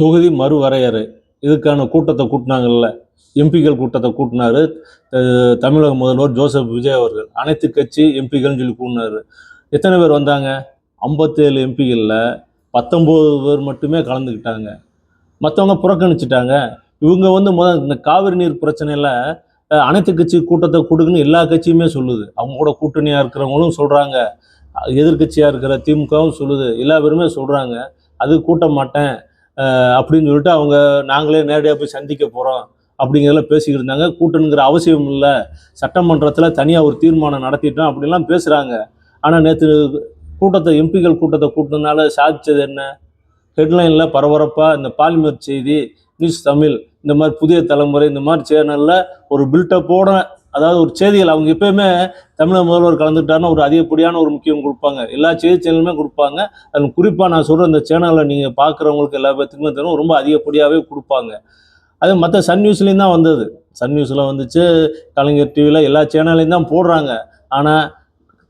தொகுதி மறுவரையறை இதுக்கான கூட்டத்தை கூட்டினாங்கல்ல, எம்பிக்கள் கூட்டத்தை கூட்டினாரு தமிழக முதல்வர் ஜோசப் விஜய் அவர்கள். அனைத்து கட்சி எம்பிக்கள்னு சொல்லி கூட்டினாரு. எத்தனை பேர் வந்தாங்க? 57 எம்பிகளில் 19 பேர் மட்டுமே கலந்துக்கிட்டாங்க. மற்றவங்க புறக்கணிச்சிட்டாங்க. இவங்க வந்து இந்த காவிரி நீர் பிரச்சனையில் அனைத்து கட்சி கூட்டத்தை கொடுக்குன்னு எல்லா கட்சியுமே சொல்லுது. அவங்க கூட கூட்டணியாக இருக்கிறவங்களும் சொல்கிறாங்க, எதிர்கட்சியாக இருக்கிற திமுகவும் சொல்லுது, எல்லா பேருமே சொல்கிறாங்க அது கூட்ட மாட்டேன் அப்படின்னு சொல்லிட்டு அவங்க நாங்களே நேரடியாக போய் சந்திக்க போகிறோம் அப்படிங்கிறதுல பேசிக்கிட்டு இருந்தாங்க. கூட்டணுங்கிற அவசியம் இல்லை, சட்டமன்றத்தில் தனியாக ஒரு தீர்மானம் நடத்திட்டோம் அப்படிலாம் பேசுகிறாங்க. ஆனால் நேற்று கூட்டத்தை எம்பிக்கள் கூட்டத்தை கூட்டினால சாதிச்சது என்ன? ஹெட்லைனில் பரபரப்பாக இந்த பாலிமர் செய்தி, நியூஸ் தமிழ், இந்த மாதிரி புதிய தலைமுறை, இந்த மாதிரி சேனலில் ஒரு பில்டப்போட, அதாவது ஒரு செய்திகள் அவங்க எப்பயுமே தமிழக முதல்வர் கலந்துக்கிட்டாருன்னா ஒரு அதிகப்படியான ஒரு முக்கியம் கொடுப்பாங்க. எல்லா செய்தி சேனலுமே கொடுப்பாங்க. அதில் குறிப்பாக நான் சொல்கிற இந்த சேனலில் நீங்கள் பார்க்குறவங்களுக்கு எல்லா பேத்துக்குமே தெரியும், ரொம்ப அதிகப்படியாகவே கொடுப்பாங்க. அது மற்ற சன் நியூஸ்லேயும் தான் வந்தது. சன் நியூஸில் வந்துச்சு, கலைஞர் டிவியில், எல்லா சேனல்லையும் தான் போடுறாங்க. ஆனால்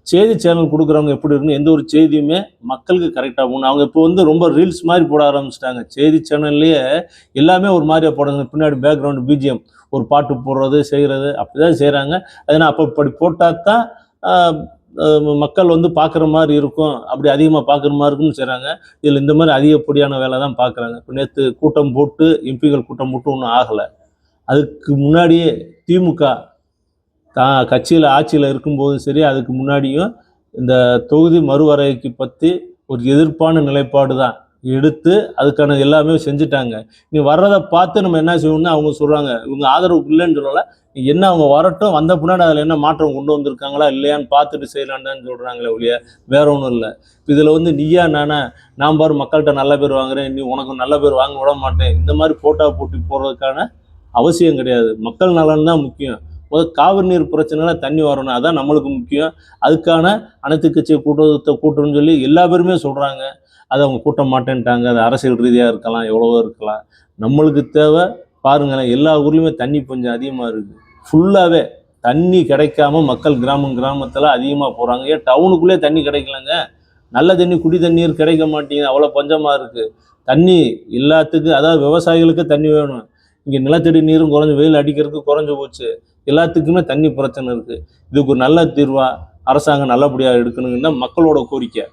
செய்தி சேனல் கொடுக்குறவங்க எப்படி இருக்குன்னு எந்த ஒரு செய்தியுமே மக்களுக்கு கரெக்டாக போகணும். அவங்க இப்போ வந்து ரொம்ப ரீல்ஸ் மாதிரி போட ஆரம்பிச்சிட்டாங்க. செய்தி சேனல்லையே எல்லாமே ஒரு மாதிரியாக போடுறாங்க. பின்னாடி பேக்ரவுண்டு பிஜிஎம் ஒரு பாட்டு போடுறது செய்கிறது அப்படி தான் செய்கிறாங்க. அதனால் அப்போ இப்படி போட்டால் தான் மக்கள் வந்து பார்க்குற மாதிரி இருக்கும், அப்படி அதிகமாக பார்க்குற மாதிரி இருக்குன்னு செய்கிறாங்க. இதில் இந்த மாதிரி அதிகப்படியான வேலை தான் பார்க்குறாங்க. இப்போ நேற்று கூட்டம் போட்டு எம்பிகள் கூட்டம் போட்டு ஒன்றும் ஆகலை. அதுக்கு முன்னாடியே திமுக கட்சியில் ஆட்சியில் இருக்கும்போதும் சரி, அதுக்கு முன்னாடியும் இந்த தொகுதி மறுவரையறைக்கு பற்றி ஒரு எதிர்ப்பான நிலைப்பாடு தான் எடுத்து அதுக்கான எல்லாமே செஞ்சுட்டாங்க. நீ வர்றதை பார்த்து நம்ம என்ன செய்யணும்னு அவங்க சொல்கிறாங்க. இவங்க ஆதரவு இல்லைன்னு சொல்லலை, என்ன அவங்க வரட்டும், வந்த பின்னாடி அதில் என்ன மாற்றம் கொண்டு வந்திருக்காங்களா இல்லையான்னு பார்த்துட்டு செய்யலான்னு சொல்கிறாங்களே ஒழிய வேற ஒன்றும் இல்லை. இதில் வந்து நீயா நானா, நான் பாரு மக்கள்கிட்ட நல்ல பேர் வாங்குறேன், நீ உனக்கு நல்ல பேர் வாங்க விட மாட்டேன், இந்த மாதிரி போட்டா போட்டி போடுறதுக்கான அவசியம் கிடையாது. மக்கள் நலன் தான் முக்கியம். முதல் காவிரி நீர் பிரச்சனைல தண்ணி வரணும், அதான் நம்மளுக்கு முக்கியம். அதுக்கான அனைத்து கட்சி கூட்டத்தை கூட்டணும்னு சொல்லி எல்லா பேருமே சொல்கிறாங்க. அதை அவங்க கூட்ட மாட்டேன்ட்டாங்க. அது அரசியல் ரீதியாக இருக்கலாம், எவ்வளவோ இருக்கலாம். நம்மளுக்கு தேவை பாருங்களேன், எல்லா ஊர்லேயுமே தண்ணி கொஞ்சம் அதிகமாக இருக்குது. ஃபுல்லாகவே தண்ணி கிடைக்காம மக்கள் கிராமத்தில் அதிகமாக போகிறாங்க. ஏன் டவுனுக்குள்ளே தண்ணி கிடைக்கலங்க? நல்ல தண்ணி, குடி தண்ணீர் கிடைக்க மாட்டேங்குது, அவ்வளோ பஞ்சமாக இருக்குது. தண்ணி எல்லாத்துக்கும், அதாவது விவசாயிகளுக்கு தண்ணி வேணும். இங்கே நிலத்தடி நீரும் குறைஞ்சி, வெயில் அடிக்கிறதுக்கு குறைஞ்சி போச்சு. எல்லாத்துக்குமே தண்ணி பிரச்சனை இருக்குது. இதுக்கு ஒரு நல்ல தீர்வாக அரசாங்கம் நல்லபடியாக எடுக்கணுங்கன்னா மக்களோட கோரிக்கை.